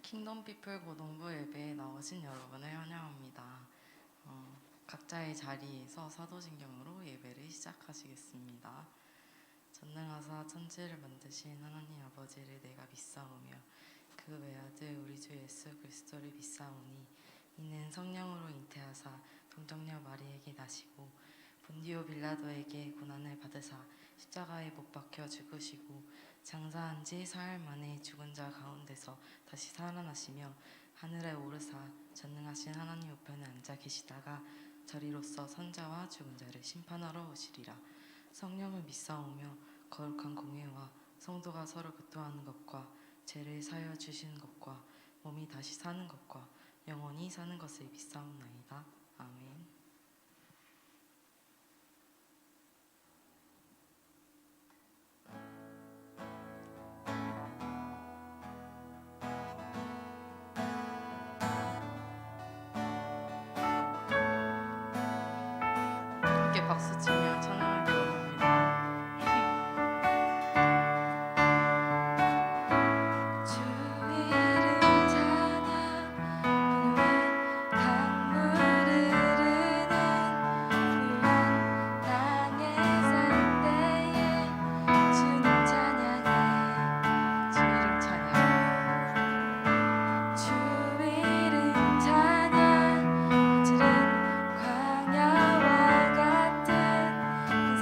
킹덤 피플 고동부 예배에 나오신 여러분을 환영합니다. 각자의 자리에서 사도신경으로 예배를 시작하시겠습니다. 전능하사 천지를 만드신 하나님 아버지를 내가 믿사오며 그 외아들 우리 주 예수 그리스도를 믿사오니 이는 성령으로 잉태하사 동정녀 마리에게 나시고 본디오 빌라도에게 고난을 받으사 십자가에 못 박혀 죽으시고 장사한 지 사흘 만에 죽은 자 가운데서 다시 살아나시며 하늘에 오르사 전능하신 하나님 우편에 앉아 계시다가 저리로서 선자와 죽은 자를 심판하러 오시리라. 성령을 믿사오며 거룩한 공회와 성도가 서로 교통하는 것과 죄를 사하여 주시는 것과 몸이 다시 사는 것과 영원히 사는 것을 믿사옵나이다. 아멘. 함께 박수 치며 찬양을 부릅니다. 주 이름 찬양 부는 강물 흐르는 푸른 땅에 살 때에 주님 찬양해 주 이름 찬양 주 이름 찬양 푸른 광야와 같은 인생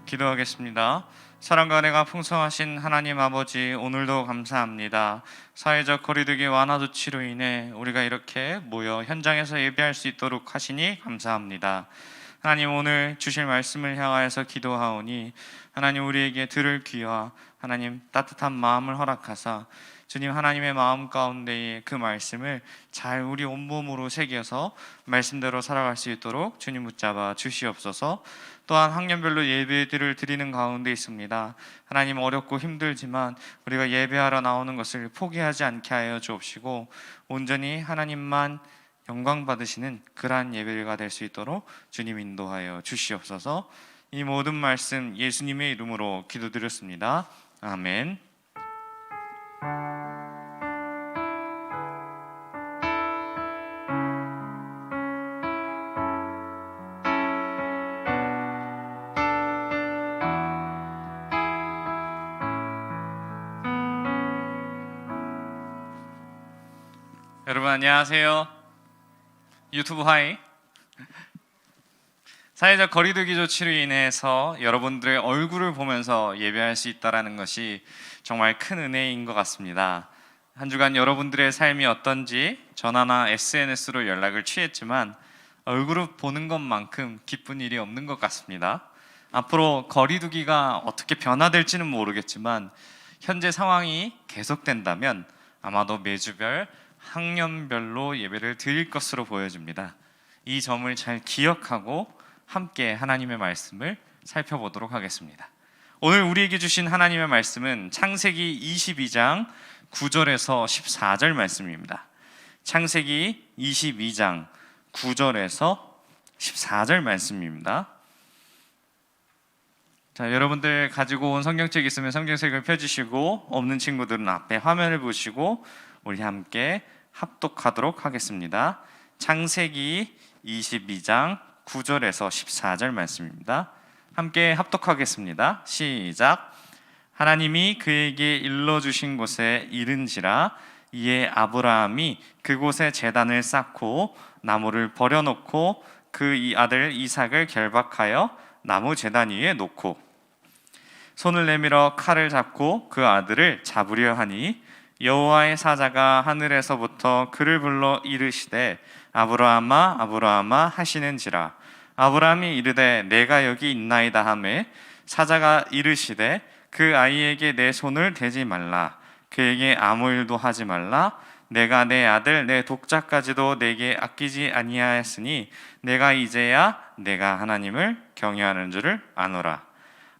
기도하겠습니다. 사랑과 은혜가 풍성하신 하나님 아버지, 오늘도 감사합니다. 사회적 거리두기 완화 조치로 인해 우리가 이렇게 모여 현장에서 예배할 수 있도록 하시니 감사합니다. 하나님, 오늘 주실 말씀을 향하여서 기도하오니 하나님, 우리에게 들을 귀와 하나님 따뜻한 마음을 허락하사 주님, 하나님의 마음 가운데에 그 말씀을 잘 우리 온몸으로 새겨서 말씀대로 살아갈 수 있도록 주님 붙잡아 주시옵소서. 또한 학년별로 예배들을 드리는 가운데 있습니다. 하나님, 어렵고 힘들지만 우리가 예배하러 나오는 것을 포기하지 않게 하여 주옵시고 온전히 하나님만 영광 받으시는 그러한 예배가 될 수 있도록 주님 인도하여 주시옵소서. 이 모든 말씀 예수님의 이름으로 기도드렸습니다. 아멘. 여러분 안녕하세요. 유튜브 하이. 사회적 거리두기 조치로 인해서 여러분들의 얼굴을 보면서 예배할 수 있다는 것이 정말 큰 은혜인 것 같습니다. 한 주간 여러분들의 삶이 어떤지 전화나 SNS로 연락을 취했지만 얼굴을 보는 것만큼 기쁜 일이 없는 것 같습니다. 앞으로 거리두기가 어떻게 변화될지는 모르겠지만 현재 상황이 계속된다면 아마도 매주별 학년별로 예배를 드릴 것으로 보여집니다. 이 점을 잘 기억하고 함께 하나님의 말씀을 살펴보도록 하겠습니다. 오늘 우리에게 주신 하나님의 말씀은 창세기 22장 9절에서 14절 말씀입니다. 창세기 22장 9절에서 14절 말씀입니다. 자, 여러분들 가지고 온 성경책 있으면 성경책을 펴주시고 없는 친구들은 앞에 화면을 보시고 우리 함께 합독하도록 하겠습니다. 창세기 22장 9절에서 14절 말씀입니다. 함께 합독하겠습니다. 시작. 하나님이 그에게 일러주신 곳에 이른지라 이에 아브라함이 그곳에 제단을 쌓고 나무를 버려놓고 그 이 아들 이삭을 결박하여 나무 제단 위에 놓고 손을 내밀어 칼을 잡고 그 아들을 잡으려 하니 여호와의 사자가 하늘에서부터 그를 불러 이르시되 아브라함아 아브라함아 하시는지라. 아브라함이 이르되 내가 여기 있나이다 하매 사자가 이르시되 그 아이에게 내 손을 대지 말라. 그에게 아무 일도 하지 말라. 내가 내 아들 내 독자까지도 내게 아끼지 아니하였으니 내가 이제야 내가 하나님을 경외하는 줄을 아노라.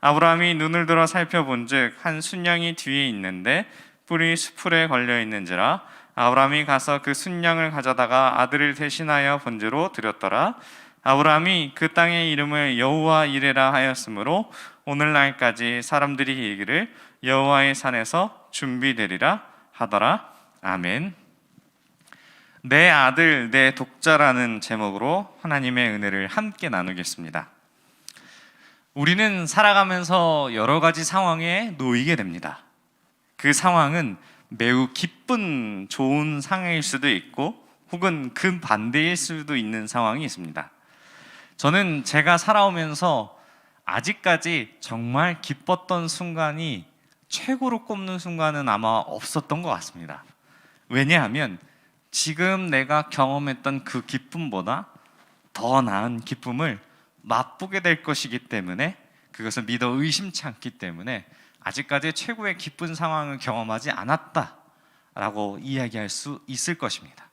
아브라함이 눈을 들어 살펴본즉 한 순양이 뒤에 있는데 뿔이 수풀에 걸려 있는지라. 아브라함이 가서 그 순양을 가져다가 아들을 대신하여 번제로 드렸더라. 아브라함이 그 땅의 이름을 여호와 이레라 하였으므로 오늘날까지 사람들이 이르기를 여호와의 산에서 준비되리라 하더라. 아멘. 내 아들 내 독자라는 제목으로 하나님의 은혜를 함께 나누겠습니다. 우리는 살아가면서 여러 가지 상황에 놓이게 됩니다. 그 상황은 매우 기쁜 좋은 상황일 수도 있고 혹은 그 반대일 수도 있는 상황이 있습니다. 저는 제가 살아오면서 아직까지 정말 기뻤던 순간이 최고로 꼽는 순간은 아마 없었던 것 같습니다. 왜냐하면 지금 내가 경험했던 그 기쁨보다 더 나은 기쁨을 맛보게 될 것이기 때문에 그것을 믿어 의심치 않기 때문에 아직까지 최고의 기쁜 상황을 경험하지 않았다라고 이야기할 수 있을 것입니다.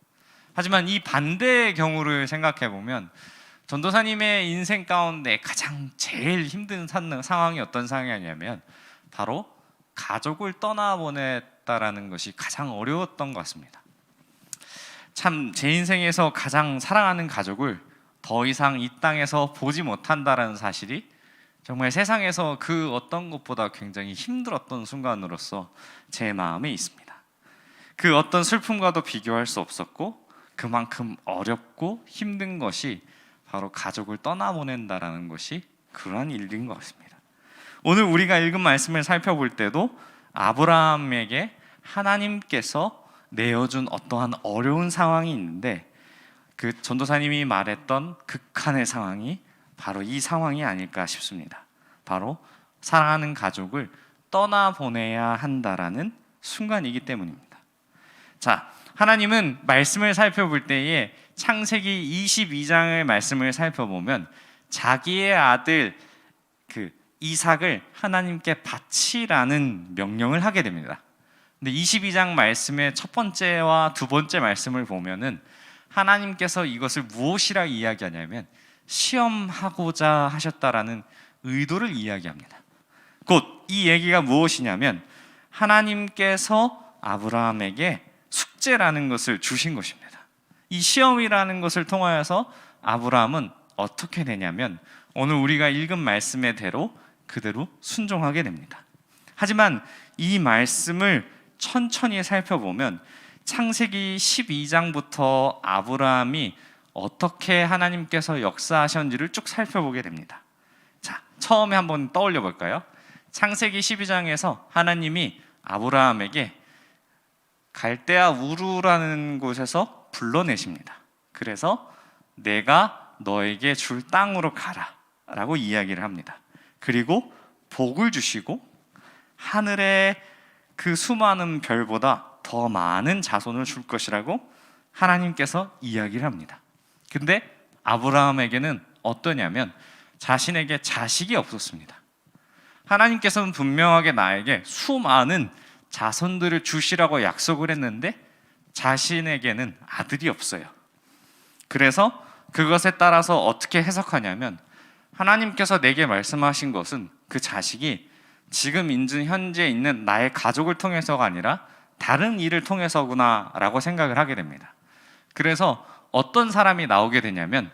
하지만 이 반대의 경우를 생각해 보면 전도사님의 인생 가운데 가장 제일 힘든 상황이 어떤 상황이냐면 바로 가족을 떠나보냈다라는 것이 가장 어려웠던 것 같습니다. 참 제 인생에서 가장 사랑하는 가족을 더 이상 이 땅에서 보지 못한다라는 사실이 정말 세상에서 그 어떤 것보다 굉장히 힘들었던 순간으로서 제 마음에 있습니다. 그 어떤 슬픔과도 비교할 수 없었고 그만큼 어렵고 힘든 것이 바로 가족을 떠나보낸다라는 것이 그러한 일인 것 같습니다. 오늘 우리가 읽은 말씀을 살펴볼 때도 아브라함에게 하나님께서 내어준 어떠한 어려운 상황이 있는데 그 전도사님이 말했던 극한의 상황이 바로 이 상황이 아닐까 싶습니다. 바로 사랑하는 가족을 떠나보내야 한다라는 순간이기 때문입니다. 자, 하나님은 말씀을 살펴볼 때에 창세기 22장의 말씀을 살펴보면 자기의 아들 이삭을 하나님께 바치라는 명령을 하게 됩니다. 근데 22장 말씀의 첫 번째와 두 번째 말씀을 보면은 하나님께서 이것을 무엇이라 이야기하냐면 시험하고자 하셨다라는 의도를 이야기합니다. 곧 이 얘기가 무엇이냐면 하나님께서 아브라함에게 숙제라는 것을 주신 것입니다. 이 시험이라는 것을 통하여서 아브라함은 어떻게 되냐면 오늘 우리가 읽은 말씀의 대로 그대로 순종하게 됩니다. 하지만 이 말씀을 천천히 살펴보면 창세기 12장부터 아브라함이 어떻게 하나님께서 역사하셨는지를 쭉 살펴보게 됩니다. 자, 처음에 한번 떠올려 볼까요? 창세기 12장에서 하나님이 아브라함에게 갈대아 우르라는 곳에서 불러내십니다. 그래서 내가 너에게 줄 땅으로 가라 라고 이야기를 합니다. 그리고 복을 주시고 하늘의 그 수많은 별보다 더 많은 자손을 줄 것이라고 하나님께서 이야기를 합니다. 근데 아브라함에게는 어떠냐면 자신에게 자식이 없었습니다. 하나님께서는 분명하게 나에게 수많은 자손들을 주시라고 약속을 했는데 자신에게는 아들이 없어요. 그래서 그것에 따라서 어떻게 해석하냐면 하나님께서 내게 말씀하신 것은 그 자식이 지금 현재 있는 나의 가족을 통해서가 아니라 다른 일을 통해서구나 라고 생각을 하게 됩니다. 그래서 어떤 사람이 나오게 되냐면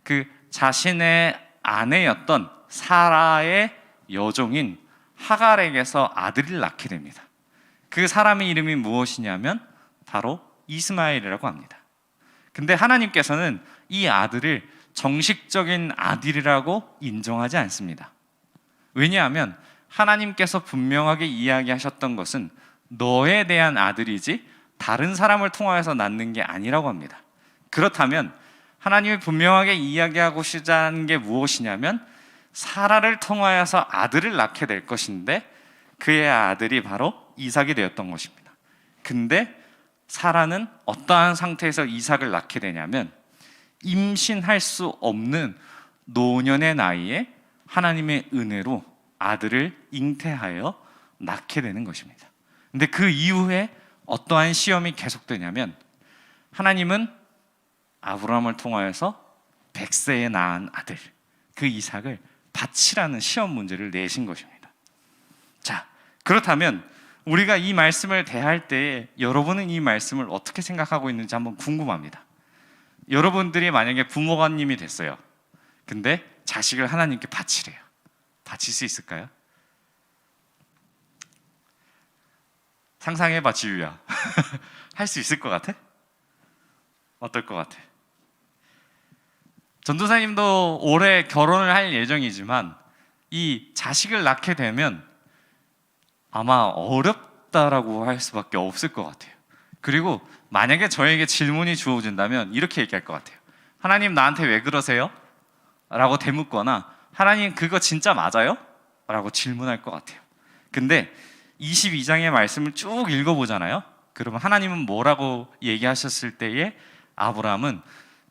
그 자신의 아내였던 사라의 여종인 하갈에게서 아들을 낳게 됩니다. 그 사람의 이름이 무엇이냐면 바로 이스마엘이라고 합니다. 근데 하나님께서는 이 아들을 정식적인 아들이라고 인정하지 않습니다. 왜냐하면 하나님께서 분명하게 이야기하셨던 것은 너에 대한 아들이지 다른 사람을 통하여서 낳는 게 아니라고 합니다. 그렇다면 하나님이 분명하게 이야기하고자 하는 게 무엇이냐면 사라를 통하여서 아들을 낳게 될 것인데 그의 아들이 바로 이삭이 되었던 것입니다. 근데 사라는 어떠한 상태에서 이삭을 낳게 되냐면 임신할 수 없는 노년의 나이에 하나님의 은혜로 아들을 잉태하여 낳게 되는 것입니다. 근데 그 이후에 어떠한 시험이 계속되냐면 하나님은 아브라함을 통하여서 100세에 낳은 아들 그 이삭을 바치라는 시험 문제를 내신 것입니다. 자, 그렇다면 우리가 이 말씀을 대할 때에 여러분은 이 말씀을 어떻게 생각하고 있는지 한번 궁금합니다. 여러분들이 만약에 부모님이 됐어요. 근데 자식을 하나님께 바치래요. 바칠 수 있을까요? 상상해봐, 지유야. 할 수 있을 것 같아? 어떨 것 같아? 전도사님도 올해 결혼을 할 예정이지만 이 자식을 낳게 되면 아마 어렵다라고 할 수밖에 없을 것 같아요. 그리고 만약에 저에게 질문이 주어진다면 이렇게 얘기할 것 같아요. 하나님 나한테 왜 그러세요? 라고 되묻거나 하나님 그거 진짜 맞아요? 라고 질문할 것 같아요. 근데 22장의 말씀을 쭉 읽어보잖아요. 그러면 하나님은 뭐라고 얘기하셨을 때에 아브라함은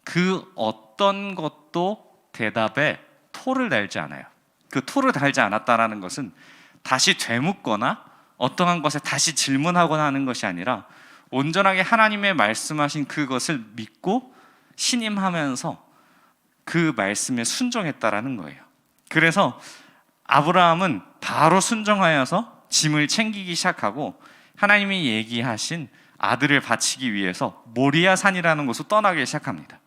그 어떤 것도 대답에 토를 달지 않아요. 그 토를 달지 않았다는 것은 다시 되묻거나 어떠한 것에 다시 질문하거나 하는 것이 아니라 온전하게 하나님의 말씀하신 그것을 믿고 신임하면서 그 말씀에 순종했다라는 거예요. 그래서 아브라함은 바로 순종하여서 짐을 챙기기 시작하고 하나님이 얘기하신 아들을 바치기 위해서 모리아 산이라는 곳을 떠나기 시작합니다.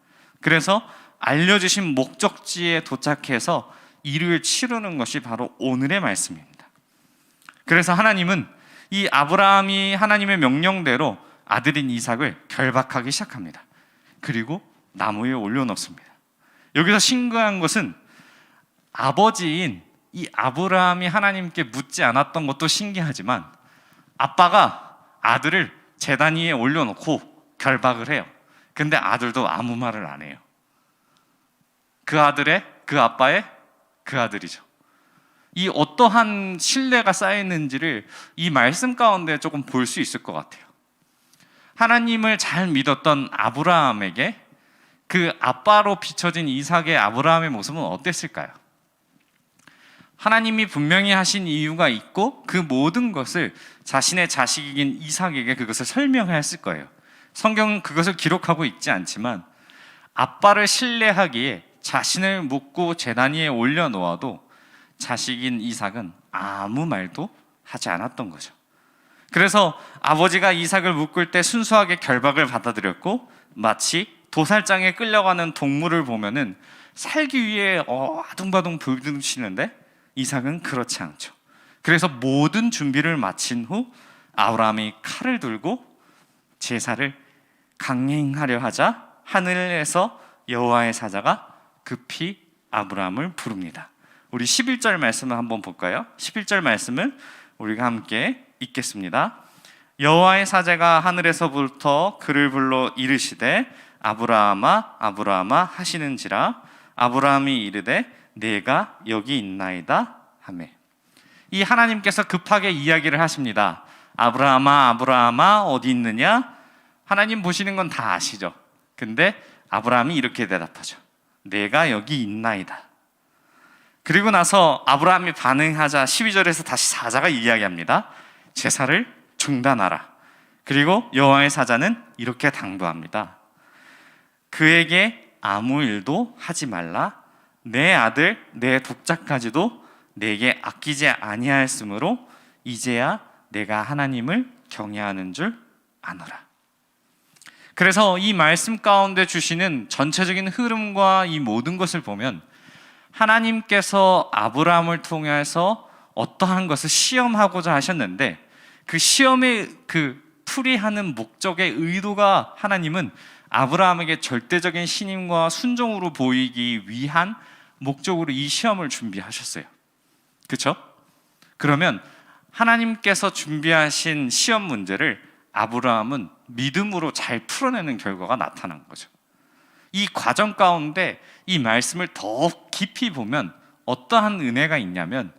그래서 알려주신 목적지에 도착해서 일을 치르는 것이 바로 오늘의 말씀입니다. 그래서 하나님은 이 아브라함이 하나님의 명령대로 아들인 이삭을 결박하기 시작합니다. 그리고 나무 위에 올려놓습니다. 여기서 신기한 것은 아버지인 이 아브라함이 하나님께 묻지 않았던 것도 신기하지만 아빠가 아들을 제단 위에 올려놓고 결박을 해요. 근데 아들도 아무 말을 안 해요. 그 아들의 그 아빠의 그 아들이죠. 이 어떠한 신뢰가 쌓였는지를 이 말씀 가운데 조금 볼 수 있을 것 같아요. 하나님을 잘 믿었던 아브라함에게 그 아빠로 비춰진 이삭의 아브라함의 모습은 어땠을까요? 하나님이 분명히 하신 이유가 있고 그 모든 것을 자신의 자식인 이삭에게 그것을 설명했을 거예요. 성경은 그것을 기록하고 있지 않지만 아빠를 신뢰하기에 자신을 묻고 제단 위에 올려놓아도 자식인 이삭은 아무 말도 하지 않았던 거죠. 그래서 아버지가 이삭을 묶을 때 순수하게 결박을 받아들였고 마치 도살장에 끌려가는 동물을 보면은 살기 위해 아둥바둥 부딪히는데 이삭은 그렇지 않죠. 그래서 모든 준비를 마친 후 아브라함이 칼을 들고 제사를 강행하려 하자 하늘에서 여호와의 사자가 급히 아브라함을 부릅니다. 우리 11절 말씀을 한번 볼까요? 11절 말씀을 우리가 함께 읽겠습니다. 여호와의 사자가 하늘에서부터 그를 불러 이르시되 아브라함아 아브라함아 하시는지라 아브라함이 이르되 내가 여기 있나이다 하매. 이 하나님께서 급하게 이야기를 하십니다. 아브라함아 아브라함아 어디 있느냐? 하나님 보시는 건 다 아시죠. 근데 아브라함이 이렇게 대답하죠. 내가 여기 있나이다. 그리고 나서 아브라함이 반응하자 12절에서 다시 사자가 이야기합니다. 제사를 중단하라. 그리고 여호와의 사자는 이렇게 당부합니다. 그에게 아무 일도 하지 말라. 내 아들 내 독자까지도 내게 아끼지 아니하였으므로 이제야 내가 하나님을 경외하는 줄 아노라. 그래서 이 말씀 가운데 주시는 전체적인 흐름과 이 모든 것을 보면 하나님께서 아브라함을 통해서 어떠한 것을 시험하고자 하셨는데 그 시험의 그 풀이하는 목적의 의도가 하나님은 아브라함에게 절대적인 신임과 순종으로 보이기 위한 목적으로 이 시험을 준비하셨어요. 그렇죠? 그러면 하나님께서 준비하신 시험 문제를 아브라함은 믿음으로 잘 풀어내는 결과가 나타난 거죠. 이 과정 가운데 이 말씀을 더 깊이 보면 어떠한 은혜가 있냐면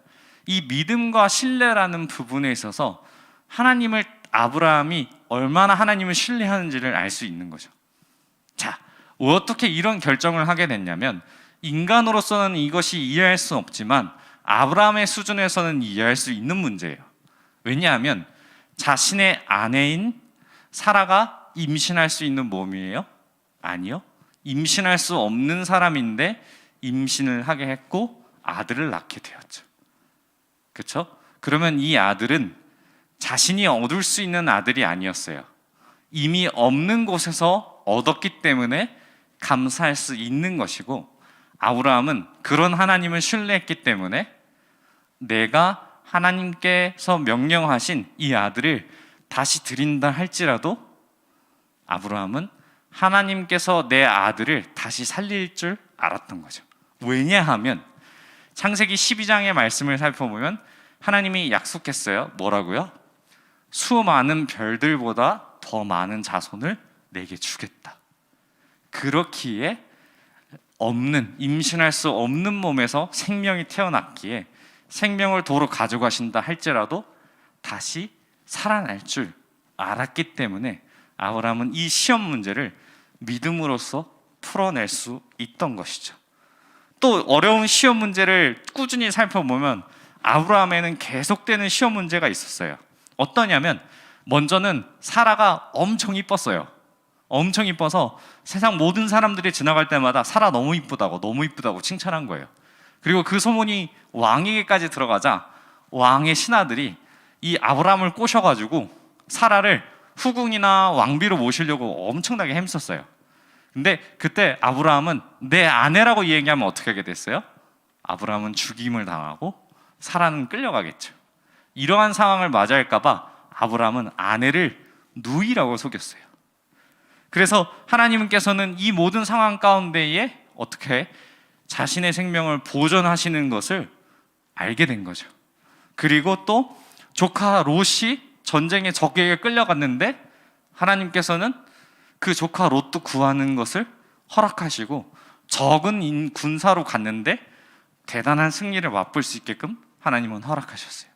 이 믿음과 신뢰라는 부분에 있어서 하나님을 아브라함이 얼마나 하나님을 신뢰하는지를 알 수 있는 거죠. 자, 어떻게 이런 결정을 하게 됐냐면 인간으로서는 이것이 이해할 수 없지만 아브라함의 수준에서는 이해할 수 있는 문제예요. 왜냐하면 자신의 아내인 사라가 임신할 수 있는 몸이에요? 아니요. 임신할 수 없는 사람인데 임신을 하게 했고 아들을 낳게 되었죠. 그렇죠? 그러면 이 아들은 자신이 얻을 수 있는 아들이 아니었어요. 이미 없는 곳에서 얻었기 때문에 감사할 수 있는 것이고 아브라함은 그런 하나님을 신뢰했기 때문에 내가 하나님께서 명령하신 이 아들을 다시 드린다 할지라도 아브라함은 하나님께서 내 아들을 다시 살릴 줄 알았던 거죠. 왜냐하면 창세기 12장의 말씀을 살펴보면 하나님이 약속했어요. 뭐라고요? 수많은 별들보다 더 많은 자손을 내게 주겠다. 그렇기에 임신할 수 없는 몸에서 생명이 태어났기에 생명을 도로 가져가신다 할지라도 다시 살아날 줄 알았기 때문에 아브라함은 이 시험 문제를 믿음으로써 풀어낼 수 있던 것이죠. 또 어려운 시험 문제를 꾸준히 살펴보면 아브라함에는 계속되는 시험 문제가 있었어요. 어떠냐면 먼저는 사라가 엄청 이뻤어요. 엄청 이뻐서 세상 모든 사람들이 지나갈 때마다 사라 너무 이쁘다고 칭찬한 거예요. 그리고 그 소문이 왕에게까지 들어가자 왕의 신하들이 이 아브라함을 꼬셔가지고 사라를 후궁이나 왕비로 모시려고 엄청나게 힘썼어요. 근데 그때 아브라함은 내 아내라고 얘기하면 어떻게 하게 됐어요? 아브라함은 죽임을 당하고 사라는 끌려가겠죠. 이러한 상황을 맞이할까봐 아브라함은 아내를 누이라고 속였어요. 그래서 하나님께서는 이 모든 상황 가운데에 어떻게 자신의 생명을 보존하시는 것을 알게 된 거죠. 그리고 또 조카 롯이 전쟁의 적에게 끌려갔는데 하나님께서는 그 조카 롯도 구하는 것을 허락하시고 적은 군사로 갔는데 대단한 승리를 맛볼 수 있게끔 하나님은 허락하셨어요.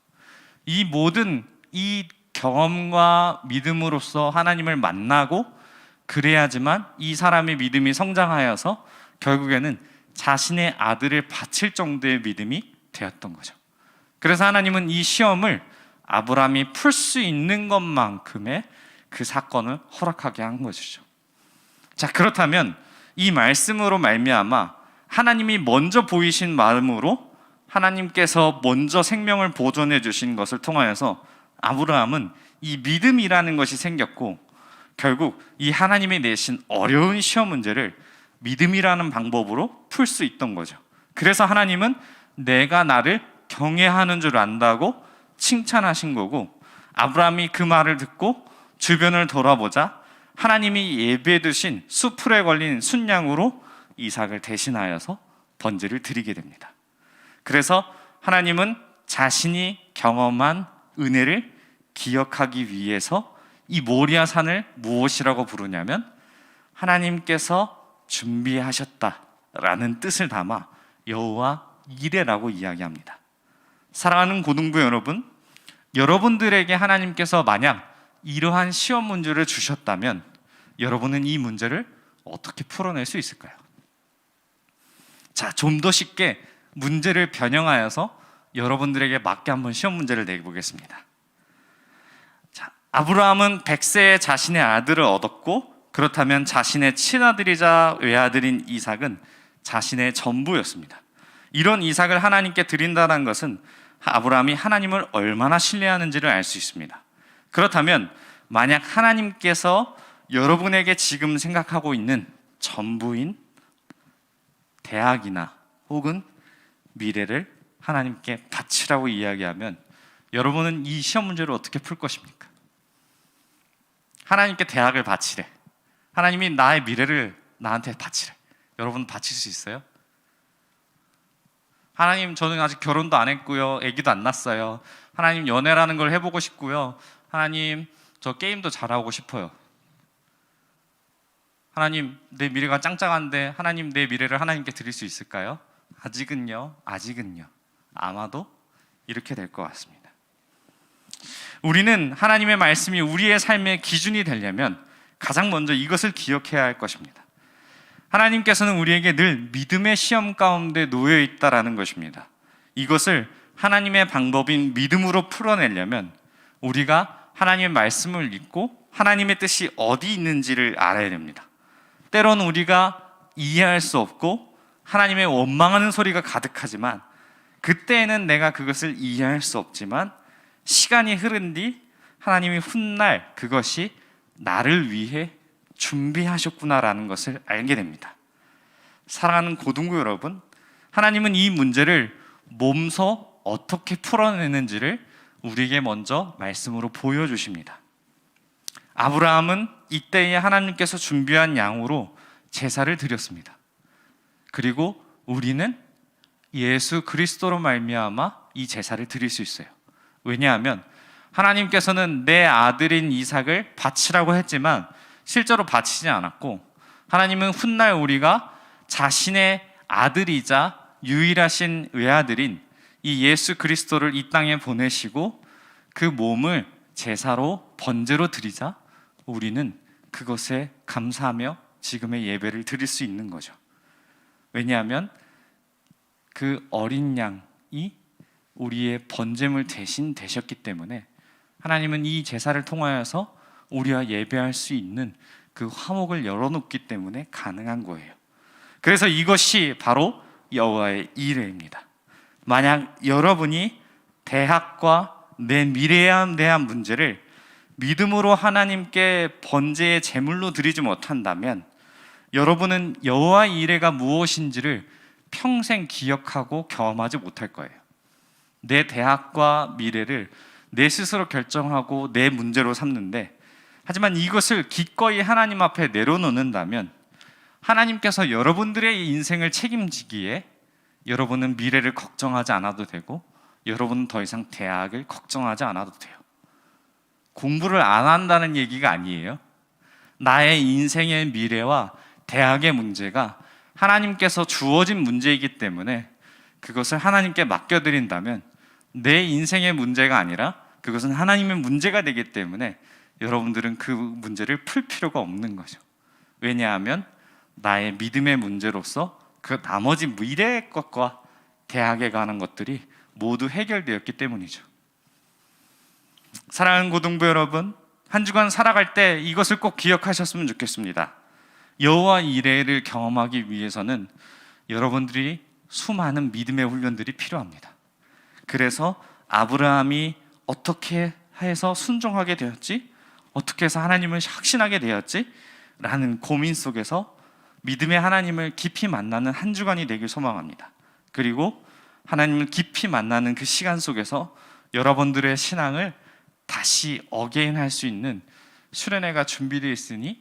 이 모든 이 경험과 믿음으로써 하나님을 만나고 그래야지만 이 사람의 믿음이 성장하여서 결국에는 자신의 아들을 바칠 정도의 믿음이 되었던 거죠. 그래서 하나님은 이 시험을 아브라함이 풀 수 있는 것만큼의 그 사건을 허락하게 한 것이죠. 자, 그렇다면 이 말씀으로 말미암아 하나님이 먼저 보이신 마음으로 하나님께서 먼저 생명을 보존해 주신 것을 통하여서 아브라함은 이 믿음이라는 것이 생겼고, 결국 이 하나님이 내신 어려운 시험 문제를 믿음이라는 방법으로 풀 수 있던 거죠. 그래서 하나님은 내가 나를 경외하는 줄 안다고 칭찬하신 거고, 아브라함이 그 말을 듣고 주변을 돌아보자 하나님이 예배해 두신 수풀에 걸린 순양으로 이삭을 대신하여서 번제를 드리게 됩니다. 그래서 하나님은 자신이 경험한 은혜를 기억하기 위해서 이 모리아 산을 무엇이라고 부르냐면 하나님께서 준비하셨다라는 뜻을 담아 여호와 이레라고 이야기합니다. 사랑하는 고등부 여러분, 여러분들에게 하나님께서 만약 이러한 시험 문제를 주셨다면 여러분은 이 문제를 어떻게 풀어낼 수 있을까요? 자, 좀 더 쉽게 문제를 변형하여서 여러분들에게 맞게 한번 시험 문제를 내보겠습니다. 자, 아브라함은 100세에 자신의 아들을 얻었고, 그렇다면 자신의 친아들이자 외아들인 이삭은 자신의 전부였습니다. 이런 이삭을 하나님께 드린다는 것은 아브라함이 하나님을 얼마나 신뢰하는지를 알 수 있습니다. 그렇다면 만약 하나님께서 여러분에게 지금 생각하고 있는 전부인 대학이나 혹은 미래를 하나님께 바치라고 이야기하면 여러분은 이 시험 문제를 어떻게 풀 것입니까? 하나님께 대학을 바치래, 하나님이 나의 미래를 나한테 바치래, 여러분 바칠 수 있어요? 하나님, 저는 아직 결혼도 안 했고요, 아기도 안 낳았어요. 하나님, 연애라는 걸 해보고 싶고요. 하나님, 저 게임도 잘하고 싶어요. 하나님, 내 미래가 짱짱한데 하나님, 내 미래를 하나님께 드릴 수 있을까요? 아직은요. 아마도 이렇게 될 것 같습니다. 우리는 하나님의 말씀이 우리의 삶의 기준이 되려면 가장 먼저 이것을 기억해야 할 것입니다. 하나님께서는 우리에게 늘 믿음의 시험 가운데 놓여 있다라는 것입니다. 이것을 하나님의 방법인 믿음으로 풀어내려면 우리가 하나님의 말씀을 읽고 하나님의 뜻이 어디 있는지를 알아야 됩니다. 때로는 우리가 이해할 수 없고 하나님의 원망하는 소리가 가득하지만, 그때에는 내가 그것을 이해할 수 없지만 시간이 흐른 뒤 하나님이 훗날 그것이 나를 위해 준비하셨구나라는 것을 알게 됩니다. 사랑하는 고등부 여러분, 하나님은 이 문제를 몸소 어떻게 풀어내는지를 우리에게 먼저 말씀으로 보여주십니다. 아브라함은 이때에 하나님께서 준비한 양으로 제사를 드렸습니다. 그리고 우리는 예수 그리스도로 말미암아 이 제사를 드릴 수 있어요. 왜냐하면 하나님께서는 내 아들인 이삭을 바치라고 했지만 실제로 바치지 않았고, 하나님은 훗날 우리가 자신의 아들이자 유일하신 외아들인 이 예수 그리스도를 이 땅에 보내시고 그 몸을 제사로 번제로 드리자 우리는 그것에 감사하며 지금의 예배를 드릴 수 있는 거죠. 왜냐하면 그 어린 양이 우리의 번제물 대신 되셨기 때문에 하나님은 이 제사를 통하여서 우리와 예배할 수 있는 그 화목을 열어놓기 때문에 가능한 거예요. 그래서 이것이 바로 여호와의 이레입니다. 만약 여러분이 대학과 내 미래에 대한 문제를 믿음으로 하나님께 번제의 제물로 드리지 못한다면 여러분은 여호와의 이레가 무엇인지를 평생 기억하고 경험하지 못할 거예요. 내 대학과 미래를 내 스스로 결정하고 내 문제로 삼는데, 하지만 이것을 기꺼이 하나님 앞에 내려놓는다면 하나님께서 여러분들의 인생을 책임지기에 여러분은 미래를 걱정하지 않아도 되고 여러분은 더 이상 대학을 걱정하지 않아도 돼요. 공부를 안 한다는 얘기가 아니에요. 나의 인생의 미래와 대학의 문제가 하나님께서 주어진 문제이기 때문에 그것을 하나님께 맡겨드린다면 내 인생의 문제가 아니라 그것은 하나님의 문제가 되기 때문에 여러분들은 그 문제를 풀 필요가 없는 거죠. 왜냐하면 나의 믿음의 문제로서 그 나머지 미래의 것과 대학에 가는 것들이 모두 해결되었기 때문이죠. 사랑하는 고등부 여러분, 한 주간 살아갈 때 이것을 꼭 기억하셨으면 좋겠습니다. 여호와 이레를 경험하기 위해서는 여러분들이 수많은 믿음의 훈련들이 필요합니다. 그래서 아브라함이 어떻게 해서 순종하게 되었지? 어떻게 해서 하나님을 확신하게 되었지? 라는 고민 속에서 믿음의 하나님을 깊이 만나는 한 주간이 되길 소망합니다. 그리고 하나님을 깊이 만나는 그 시간 속에서 여러분들의 신앙을 다시 어게인 할 수 있는 수련회가 준비되어 있으니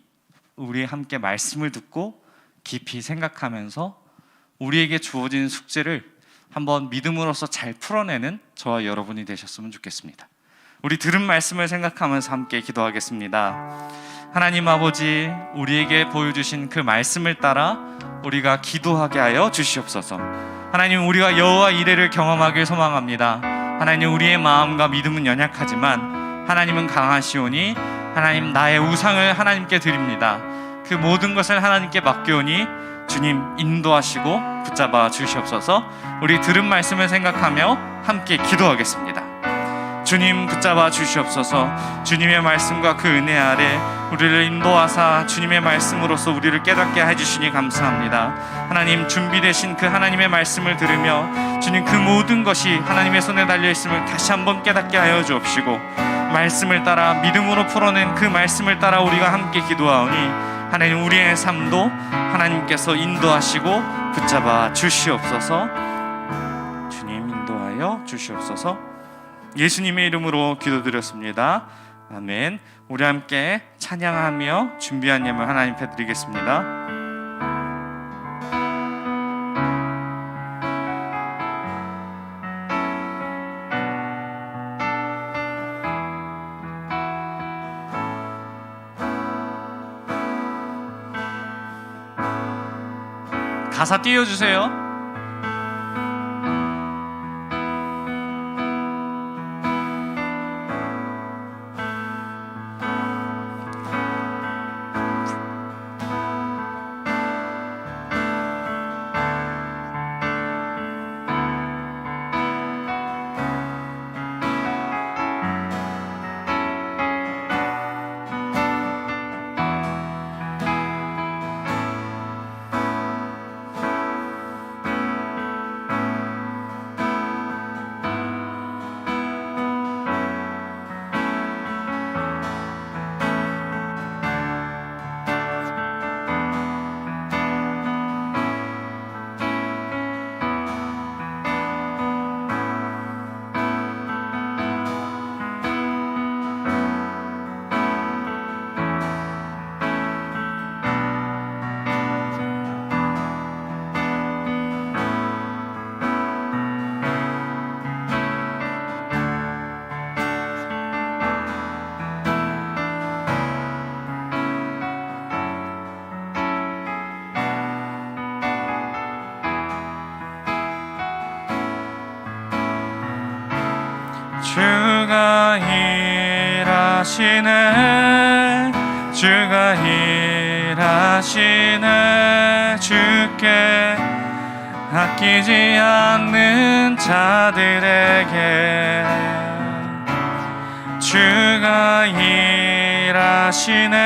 우리 함께 말씀을 듣고 깊이 생각하면서 우리에게 주어진 숙제를 한번 믿음으로써 잘 풀어내는 저와 여러분이 되셨으면 좋겠습니다. 우리 들은 말씀을 생각하면서 함께 기도하겠습니다. 하나님 아버지, 우리에게 보여주신 그 말씀을 따라 우리가 기도하게 하여 주시옵소서. 하나님, 우리가 여호와 이레를 경험하길 소망합니다. 하나님, 우리의 마음과 믿음은 연약하지만 하나님은 강하시오니 하나님, 나의 우상을 하나님께 드립니다. 그 모든 것을 하나님께 맡겨오니 주님 인도하시고 붙잡아 주시옵소서. 우리 들은 말씀을 생각하며 함께 기도하겠습니다. 주님 붙잡아 주시옵소서. 주님의 말씀과 그 은혜 아래 우리를 인도하사 주님의 말씀으로서 우리를 깨닫게 해주시니 감사합니다. 하나님, 준비되신 그 하나님의 말씀을 들으며 주님 그 모든 것이 하나님의 손에 달려있음을 다시 한번 깨닫게 하여 주옵시고, 말씀을 따라 믿음으로 풀어낸 그 말씀을 따라 우리가 함께 기도하오니 하나님, 우리의 삶도 하나님께서 인도하시고 붙잡아 주시옵소서. 주님 인도하여 주시옵소서. 예수님의 이름으로 기도드렸습니다. 아멘. 우리 함께 찬양하며 준비한 예물 하나님 앞에 드리겠습니다. 가사 띄워주세요. 주가 일하시네, 주가 일하시네. 주께 아끼지 않는 자들에게 주가 일하시네,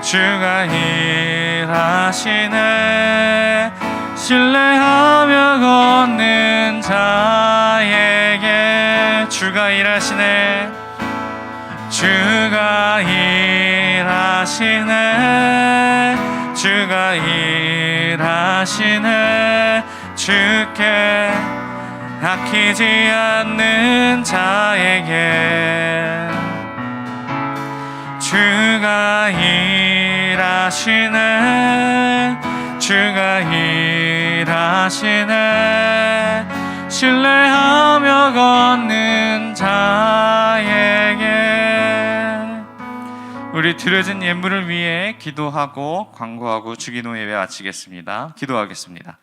주가 일하시네. 신뢰하며 걷는 자에게 주가 일하시네, 주가 일하시네, 주가 일하시네. 주께 아끼지 않는 자에게 주가 일하시네, 주가 일하시네. 신뢰하며 걷는 자에게. 우리 드려진 예물을 위해 기도하고 광고하고 주기도 예배 마치겠습니다. 기도하겠습니다.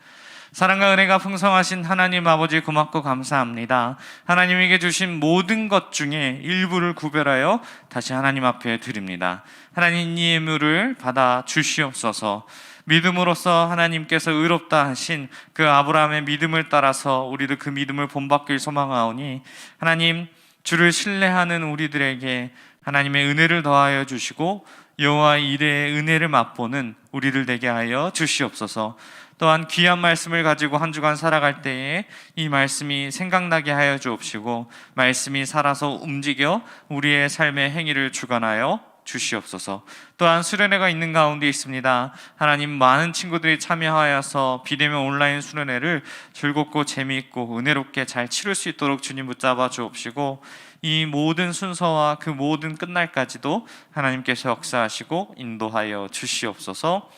사랑과 은혜가 풍성하신 하나님 아버지 고맙고 감사합니다. 하나님에게 주신 모든 것 중에 일부를 구별하여 다시 하나님 앞에 드립니다. 하나님 이 예물을 받아 주시옵소서. 믿음으로써 하나님께서 의롭다 하신 그 아브라함의 믿음을 따라서 우리도 그 믿음을 본받길 소망하오니 하나님 주를 신뢰하는 우리들에게 하나님의 은혜를 더하여 주시고 여호와 이레의 은혜를 맛보는 우리들 되게 하여 주시옵소서. 또한 귀한 말씀을 가지고 한 주간 살아갈 때에 이 말씀이 생각나게 하여 주옵시고 말씀이 살아서 움직여 우리의 삶의 행위를 주관하여 주시옵소서. 또한 수련회가 있는 가운데 있습니다. 하나님 많은 친구들이 참여하여서 비대면 온라인 수련회를 즐겁고 재미있고 은혜롭게 잘 치를 수 있도록 주님 붙잡아 주옵시고 이 모든 순서와 그 모든 끝날까지도 하나님께서 역사하시고 인도하여 주시옵소서.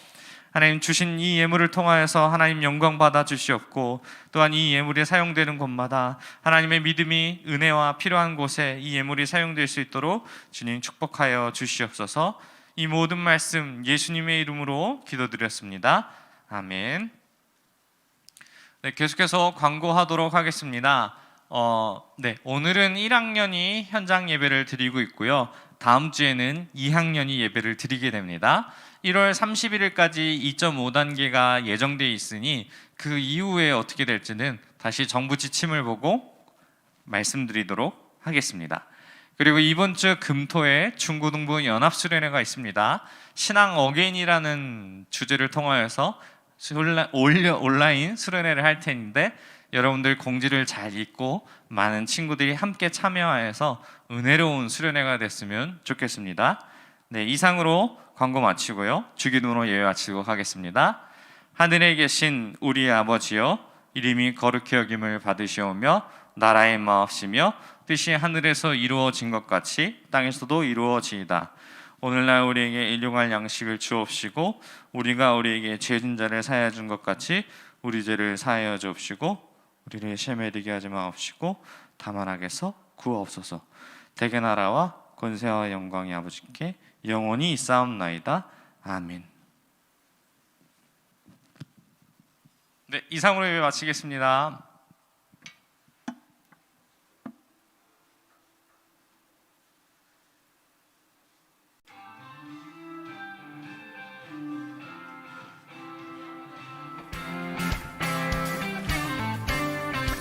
하나님 주신 이 예물을 통하여서 하나님 영광 받아 주시옵고 또한 이 예물이 사용되는 곳마다 하나님의 믿음이 은혜와 필요한 곳에 이 예물이 사용될 수 있도록 주님 축복하여 주시옵소서. 이 모든 말씀 예수님의 이름으로 기도드렸습니다. 아멘. 네, 계속해서 광고하도록 하겠습니다. 오늘은 1학년이 현장 예배를 드리고 있고요. 다음 주에는 2학년이 예배를 드리게 됩니다. 1월 31일까지 2.5단계가 예정되어 있으니 그 이후에 어떻게 될지는 다시 정부 지침을 보고 말씀드리도록 하겠습니다. 그리고 이번 주 금토에 중고등부 연합수련회가 있습니다. 신앙 어게인이라는 주제를 통하여서 온라인 수련회를 할 텐데 여러분들 공지를 잘 읽고 많은 친구들이 함께 참여하여서 은혜로운 수련회가 됐으면 좋겠습니다. 네, 이상으로 광고 마치고요. 주기도로 예배 마치고 가겠습니다. 하늘에 계신 우리 아버지여, 이름이 거룩히 여김을 받으시오며 나라의 마옵시며 뜻이 하늘에서 이루어진 것 같이 땅에서도 이루어지이다. 오늘날 우리에게 일용할 양식을 주옵시고 우리가 우리에게 죄진 자를 사하여 준 것 같이 우리 죄를 사하여 주옵시고 우리를 시험에 들게 하지 마옵시고 다만 악에서 구하옵소서. 대개 나라와 권세와 영광이 아버지께 영원히 있사옵나이다. 아멘. 네, 이상으로 예배 마치겠습니다.